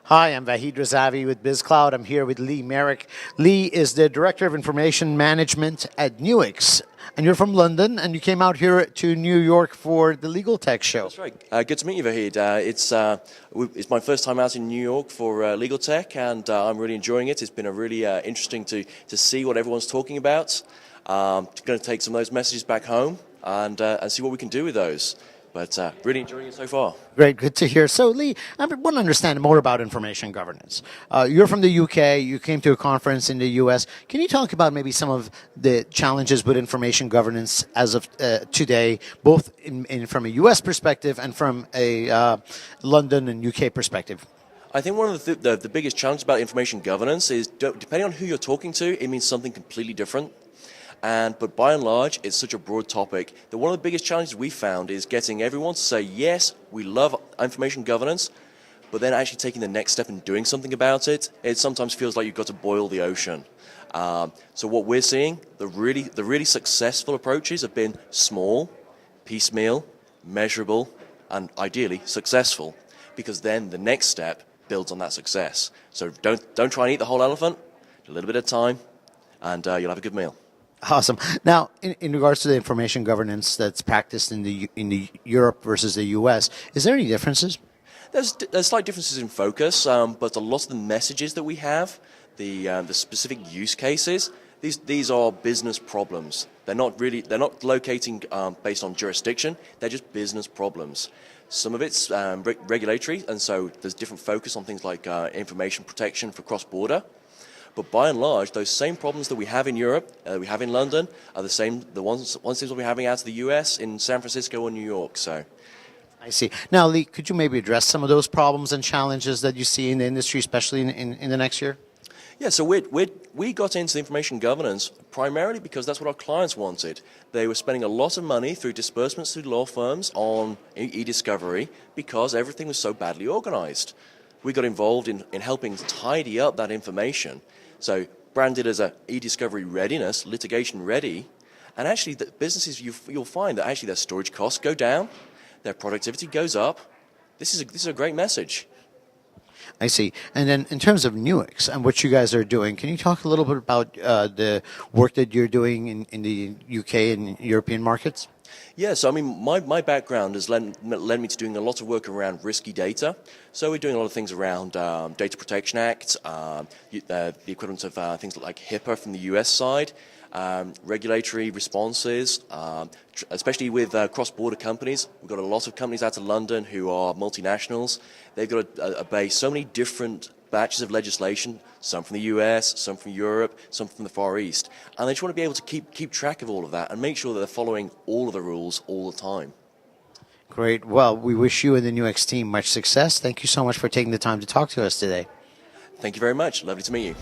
Hi, I'm Vahid Razavi with BizCloud. I'm here with Lee Meyrick. Lee is the Director of Information Management at Nuix. And you're from London, and you came out here to New York for the Legal Tech Show. That's right. Good to meet you, Vahid. It's my first time out in New York for Legal Tech, and I'm really enjoying it. It's been a really interesting to see what everyone's talking about. Going to take some of those messages back home and see what we can do with those. But really enjoying it so far. Great, good to hear. So, Lee, I want to understand more about information governance. You're from the UK. You came to a conference in the US. Can you talk about maybe some of the challenges with information governance as of today, both from a US perspective and from a London and UK perspective? I think one of the biggest challenges about information governance is, depending on who you're talking to, it means something completely different. But by and large, it's such a broad topic that one of the biggest challenges we found is getting everyone to say, yes, we love information governance, but then actually taking the next step and doing something about it. It sometimes feels like you've got to boil the ocean. So what we're seeing, the really successful approaches have been small, piecemeal, measurable, and ideally successful, because then the next step builds on that success. So don't try and eat the whole elephant, a little bit of time, and you'll have a good meal. Awesome. Now, in regards to the information governance that's practiced in the Europe versus the US, is there any differences? There's slight differences in focus, but a lot of the messages that we have, the specific use cases, these are business problems. They're not locating based on jurisdiction. They're just business problems. Some of it's regulatory, and so there's different focus on things like information protection for cross-border. But by and large, those same problems that we have in Europe, we have in London, are the ones that we're having out of the US in San Francisco or New York. So, I see. Now, Lee, could you maybe address some of those problems and challenges that you see in the industry, especially in the next year? Yeah, so we got into information governance primarily because that's what our clients wanted. They were spending a lot of money through disbursements through law firms on eDiscovery because everything was so badly organized. We got involved in helping tidy up that information. So branded as a eDiscovery readiness, litigation ready, and actually the businesses you'll find that actually their storage costs go down, their productivity goes up. This is a great message. I see. And then in terms of Nuix and what you guys are doing, can you talk a little bit about the work that you're doing in the UK and European markets? Yeah, so I mean, my background has led me to doing a lot of work around risky data. So we're doing a lot of things around Data Protection Act, the equivalent of things like HIPAA from the US side, regulatory responses, especially with cross-border companies. We've got a lot of companies out of London who are multinationals. They've got to obey so many different batches of legislation, some from the US, some from Europe, some from the Far East. And they just want to be able to keep track of all of that and make sure that they're following all of the rules all the time. Great. Well, we wish you and the Nuix team much success. Thank you so much for taking the time to talk to us today. Thank you very much. Lovely to meet you.